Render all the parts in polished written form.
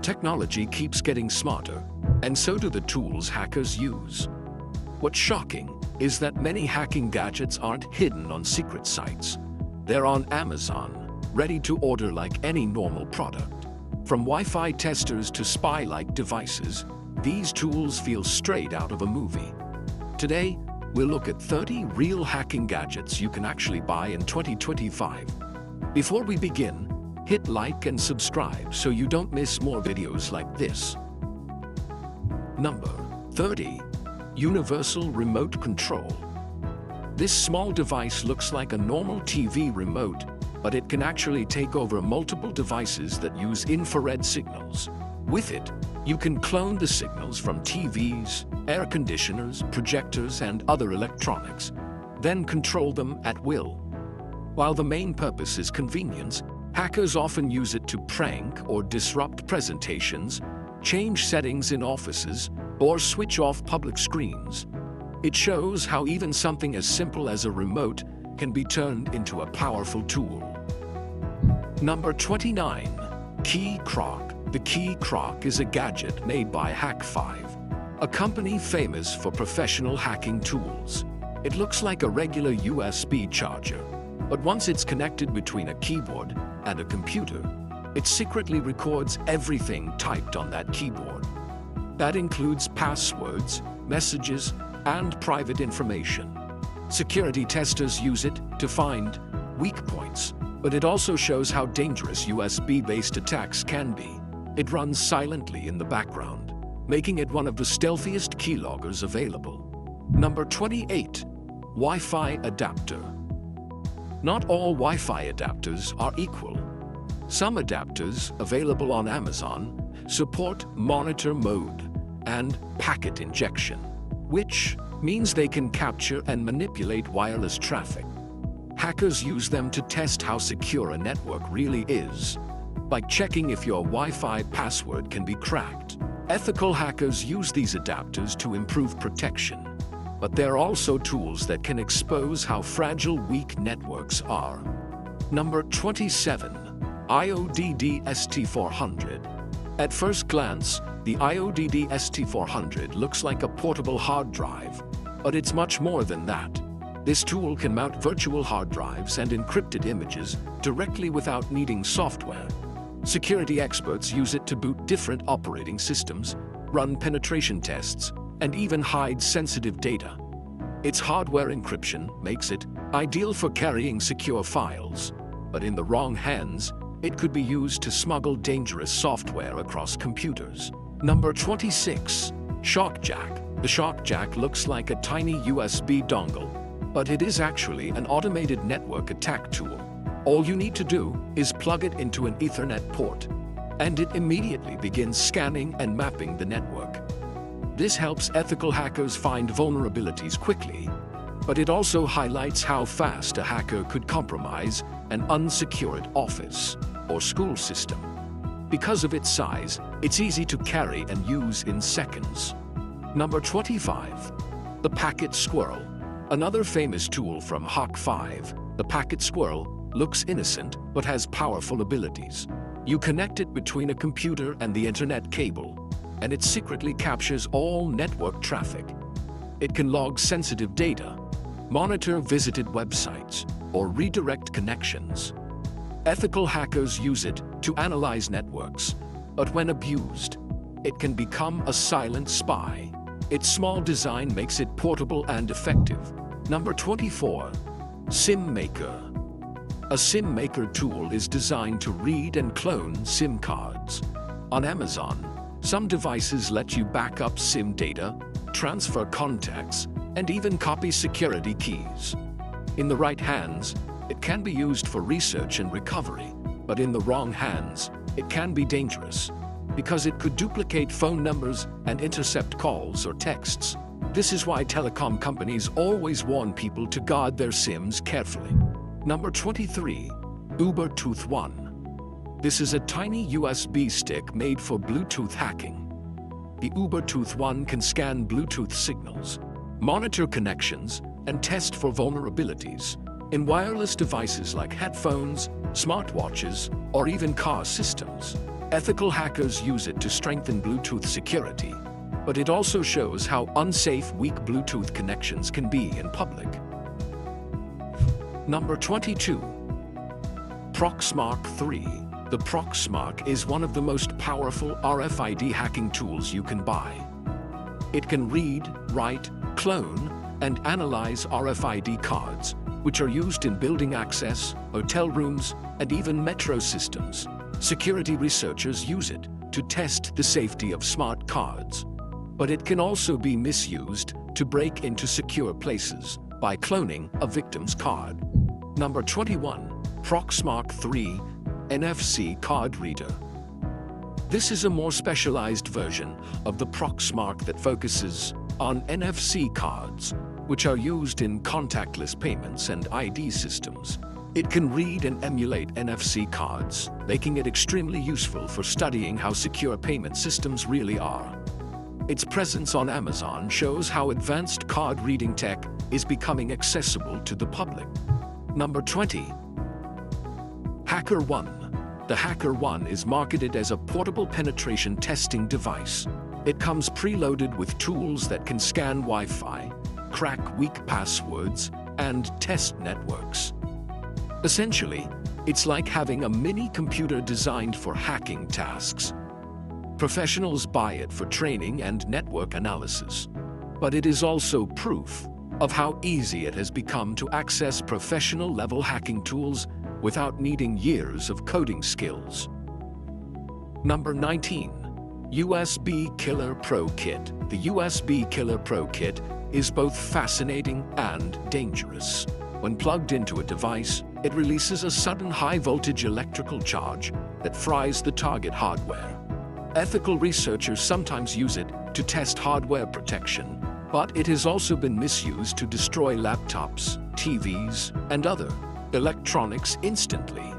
Technology keeps getting smarter, and so do the tools hackers use. What's shocking is that many hacking gadgets aren't hidden on secret sites. They're on Amazon, ready to order like any normal product. From Wi-Fi testers to spy-like devices, these tools feel straight out of a movie. Today, we'll look at 30 real hacking gadgets you can actually buy in 2025. Before we begin, hit like and subscribe so you don't miss more videos like this. Number 30. Universal Remote Control. This small device looks like a normal TV remote, but it can actually take over multiple devices that use infrared signals. With it, you can clone the signals from TVs, air conditioners, projectors, and other electronics, then control them at will. While the main purpose is convenience, hackers often use it to prank or disrupt presentations, change settings in offices, or switch off public screens. It shows how even something as simple as a remote can be turned into a powerful tool. Number 29. Key Croc. The Key Croc is a gadget made by Hak5, a company famous for professional hacking tools. It looks like a regular USB charger, but once it's connected between a keyboard and a computer, it secretly records everything typed on that keyboard. That includes passwords, messages, and private information. Security testers use it to find weak points, but it also shows how dangerous USB-based attacks can be. It runs silently in the background, making it one of the stealthiest keyloggers available. Number 28. Wi-Fi Adapter. Not all Wi-Fi adapters are equal. Some adapters available on Amazon support monitor mode and packet injection, which means they can capture and manipulate wireless traffic. Hackers use them to test how secure a network really is, by checking if your Wi-Fi password can be cracked. Ethical hackers use these adapters to improve protection, but there are also tools that can expose how fragile weak networks are. Number 27. IODD ST400. At first glance, the IODD ST400 looks like a portable hard drive, but it's much more than that. This tool can mount virtual hard drives and encrypted images directly without needing software. Security experts use it to boot different operating systems, run penetration tests, and even hide sensitive data. Its hardware encryption makes it ideal for carrying secure files, but in the wrong hands, it could be used to smuggle dangerous software across computers. Number 26. ShockJack. The ShockJack looks like a tiny USB dongle, but it is actually an automated network attack tool. All you need to do is plug it into an Ethernet port, and it immediately begins scanning and mapping the network. This helps ethical hackers find vulnerabilities quickly, but it also highlights how fast a hacker could compromise an unsecured office or school system. Because of its size, it's easy to carry and use in seconds. Number 25. The Packet Squirrel. Another famous tool from Hak5, the Packet Squirrel looks innocent but has powerful abilities. You connect it between a computer and the internet cable, and it secretly captures all network traffic. It can log sensitive data, monitor visited websites, or redirect connections. Ethical hackers use it to analyze networks, but when abused, it can become a silent spy. Its small design makes it portable and effective. Number 24. SIM-Maker. A SIM-Maker tool is designed to read and clone SIM cards. On Amazon, some devices let you back up SIM data, transfer contacts, and even copy security keys. In the right hands, it can be used for research and recovery, but in the wrong hands, it can be dangerous, because it could duplicate phone numbers and intercept calls or texts. This is why telecom companies always warn people to guard their SIMs carefully. Number 23. Ubertooth One. This is a tiny USB stick made for Bluetooth hacking. The Ubertooth One can scan Bluetooth signals, monitor connections, and test for vulnerabilities in wireless devices like headphones, smartwatches, or even car systems. Ethical hackers use it to strengthen Bluetooth security, but it also shows how unsafe weak Bluetooth connections can be in public. Number 22. Proxmark 3. The Proxmark is one of the most powerful RFID hacking tools you can buy. It can read, write, clone, and analyze RFID cards, which are used in building access, hotel rooms, and even metro systems. Security researchers use it to test the safety of smart cards, but it can also be misused to break into secure places by cloning a victim's card. Number 21. Proxmark 3 NFC Card Reader. This is a more specialized version of the Proxmark that focuses on NFC cards, which are used in contactless payments and ID systems. It can read and emulate NFC cards, making it extremely useful for studying how secure payment systems really are. Its presence on Amazon shows how advanced card reading tech is becoming accessible to the public. Number 20. HackerOne. The HackerOne is marketed as a portable penetration testing device. It comes preloaded with tools that can scan Wi-Fi, crack weak passwords, and test networks. Essentially, it's like having a mini computer designed for hacking tasks. Professionals buy it for training and network analysis, but it is also proof of how easy it has become to access professional-level hacking tools without needing years of coding skills. Number 19. USB Killer Pro Kit. The USB Killer Pro Kit is both fascinating and dangerous. When plugged into a device, it releases a sudden high-voltage electrical charge that fries the target hardware. Ethical researchers sometimes use it to test hardware protection, but it has also been misused to destroy laptops, TVs, and other electronics instantly.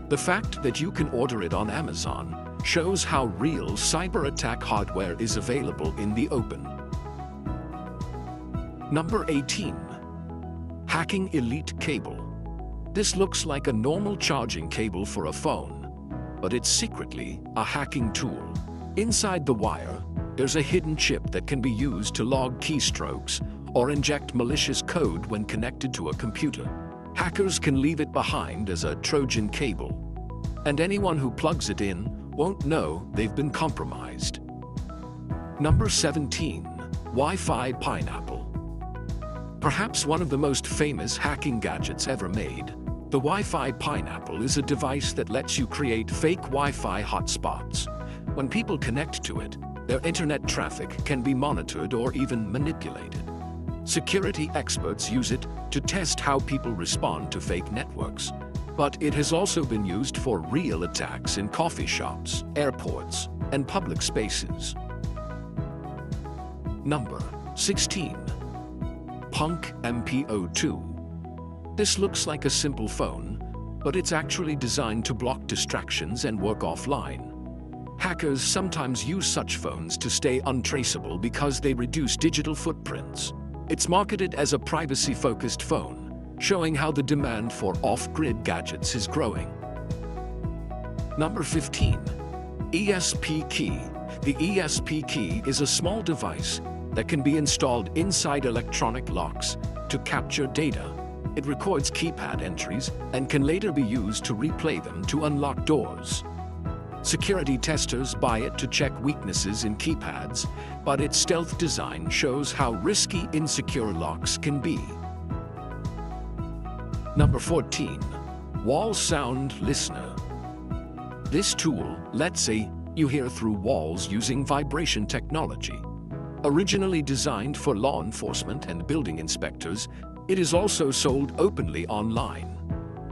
The fact that you can order it on Amazon shows how real cyber attack hardware is available in the open. Number 18. Hacking Elite Cable. This looks like a normal charging cable for a phone, but it's secretly a hacking tool. Inside the wire, there's a hidden chip that can be used to log keystrokes or inject malicious code when connected to a computer. Hackers can leave it behind as a Trojan cable, and anyone who plugs it in won't know they've been compromised. Number 17. Wi-Fi Pineapple. Perhaps one of the most famous hacking gadgets ever made, the Wi-Fi Pineapple is a device that lets you create fake Wi-Fi hotspots. When people connect to it, their internet traffic can be monitored or even manipulated. Security experts use it to test how people respond to fake networks, but it has also been used for real attacks in coffee shops, airports, and public spaces. Number 16. Punk MPO2. This looks like a simple phone, but it's actually designed to block distractions and work offline. Hackers sometimes use such phones to stay untraceable because they reduce digital footprints. It's marketed as a privacy-focused phone, showing how the demand for off-grid gadgets is growing. Number 15. ESP Key. The ESP Key is a small device that can be installed inside electronic locks to capture data. It records keypad entries and can later be used to replay them to unlock doors. Security testers buy it to check weaknesses in keypads, but its stealth design shows how risky insecure locks can be. Number 14. Wall Sound Listener. This tool lets you hear through walls using vibration technology. Originally designed for law enforcement and building inspectors, it is also sold openly online.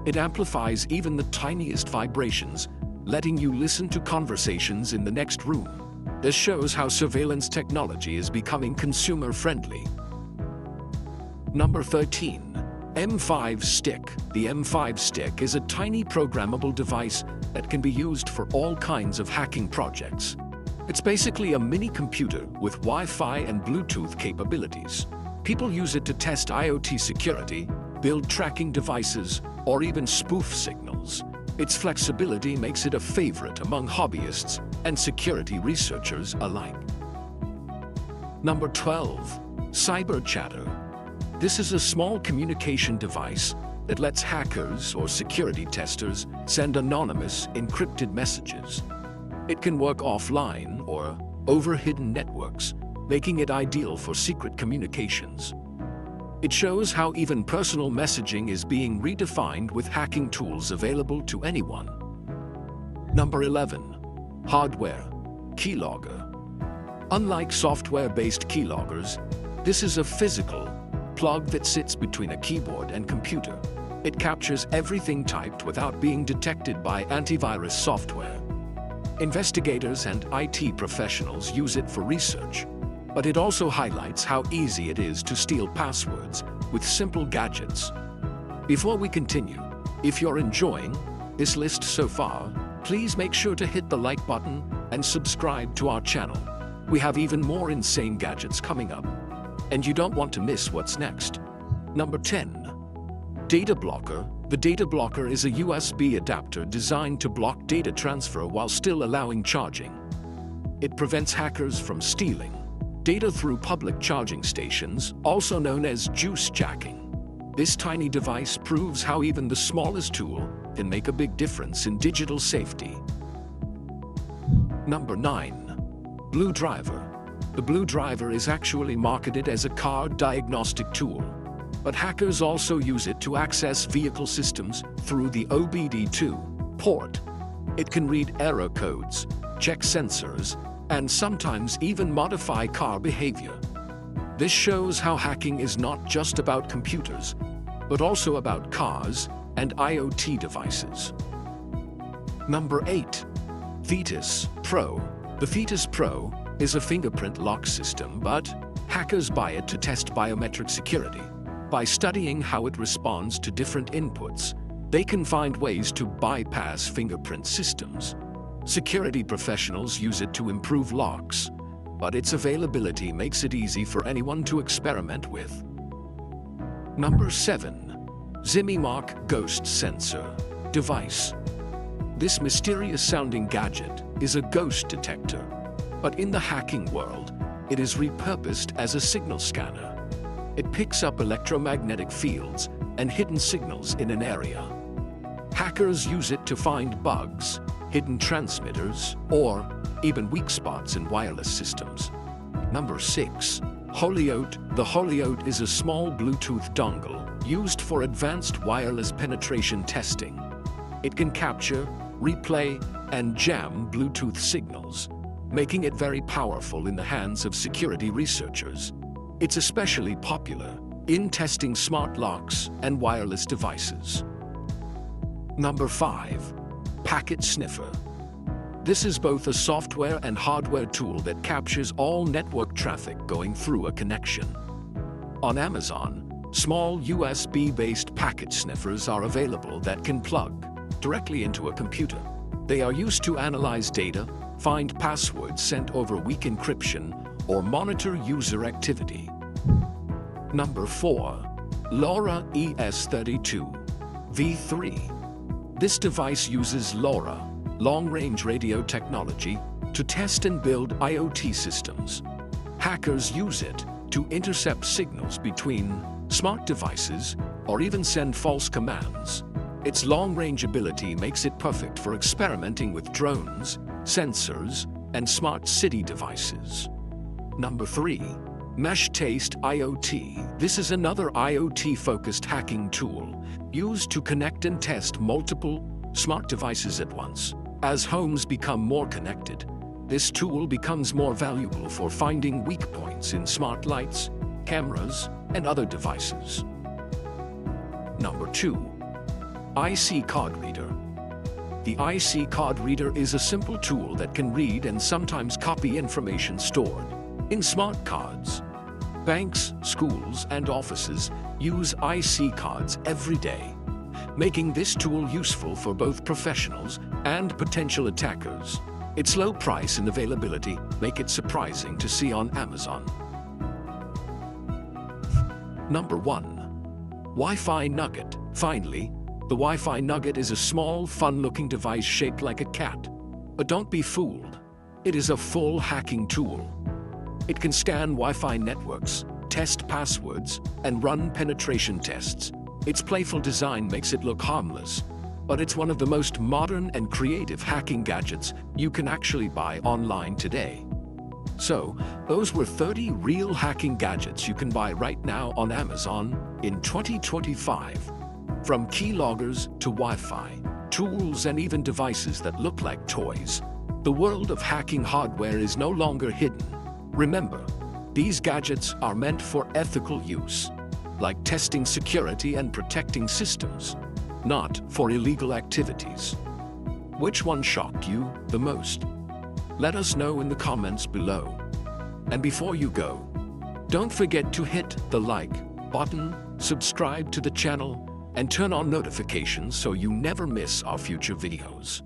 It amplifies even the tiniest vibrations, letting you listen to conversations in the next room. This shows how surveillance technology is becoming consumer-friendly. Number 13. M5 Stick. The M5 Stick is a tiny programmable device that can be used for all kinds of hacking projects. It's basically a mini computer with Wi-Fi and Bluetooth capabilities. People use it to test IoT security, build tracking devices, or even spoof signals. Its flexibility makes it a favorite among hobbyists and security researchers alike. Number 12. Cyber Chatter. This is a small communication device that lets hackers or security testers send anonymous, encrypted messages. It can work offline or over hidden networks, making it ideal for secret communications. It shows how even personal messaging is being redefined with hacking tools available to anyone. Number 11. Hardware Keylogger. Unlike software-based keyloggers, this is a physical plug that sits between a keyboard and computer. It captures everything typed without being detected by antivirus software. Investigators and IT professionals use it for research, but it also highlights how easy it is to steal passwords with simple gadgets. Before we continue, if you're enjoying this list so far, please make sure to hit the like button and subscribe to our channel. We have even more insane gadgets coming up, and you don't want to miss what's next. Number 10. Data Blocker. The Data Blocker is a USB adapter designed to block data transfer while still allowing charging. It prevents hackers from stealing data through public charging stations, also known as juice jacking. This tiny device proves how even the smallest tool can make a big difference in digital safety. Number 9. Blue Driver. The Blue Driver is actually marketed as a car diagnostic tool, but hackers also use it to access vehicle systems through the OBD2 port. It can read error codes, check sensors, and sometimes even modify car behavior. This shows how hacking is not just about computers, but also about cars and IoT devices. Number 8. Fetus Pro. The Fetus Pro is a fingerprint lock system, but hackers buy it to test biometric security. By studying how it responds to different inputs, they can find ways to bypass fingerprint systems. Security professionals use it to improve locks, but its availability makes it easy for anyone to experiment with. Number 7. ZimiMark Ghost Sensor Device. This mysterious-sounding gadget is a ghost detector, but in the hacking world, it is repurposed as a signal scanner. It picks up electromagnetic fields and hidden signals in an area. Hackers use it to find bugs, hidden transmitters, or even weak spots in wireless systems. Number 6. Holyote. The Holyote is a small Bluetooth dongle used for advanced wireless penetration testing. It can capture, replay, and jam Bluetooth signals, making it very powerful in the hands of security researchers. It's especially popular in testing smart locks and wireless devices. Number 5. Packet Sniffer. This is both a software and hardware tool that captures all network traffic going through a connection. On Amazon, small USB-based packet sniffers are available that can plug directly into a computer. They are used to analyze data, find passwords sent over weak encryption, or monitor user activity. Number 4. LoRa ES32 V3. This device uses LoRa, long-range radio technology, to test and build IoT systems. Hackers use it to intercept signals between smart devices or even send false commands. Its long-range ability makes it perfect for experimenting with drones, sensors, and smart city devices. Number 3. MeshTaste IoT. This is another IoT-focused hacking tool used to connect and test multiple smart devices at once. As homes become more connected, this tool becomes more valuable for finding weak points in smart lights, cameras, and other devices. Number 2. IC Card Reader. The IC Card Reader is a simple tool that can read and sometimes copy information stored in smart cards. Banks, schools, and offices use IC cards every day, making this tool useful for both professionals and potential attackers. Its low price and availability make it surprising to see on Amazon. Number 1. Wi-Fi Nugget. Finally, The Wi-Fi Nugget is a small, fun-looking device shaped like a cat. But don't be fooled. It is a full hacking tool. It can scan Wi-Fi networks, test passwords, and run penetration tests. Its playful design makes it look harmless, but it's one of the most modern and creative hacking gadgets you can actually buy online today. So, those were 30 real hacking gadgets you can buy right now on Amazon in 2025. From keyloggers to Wi-Fi, tools, and even devices that look like toys, the world of hacking hardware is no longer hidden. Remember, these gadgets are meant for ethical use, like testing security and protecting systems, not for illegal activities. Which one shocked you the most? Let us know in the comments below. And before you go, don't forget to hit the like button, subscribe to the channel, and turn on notifications so you never miss our future videos.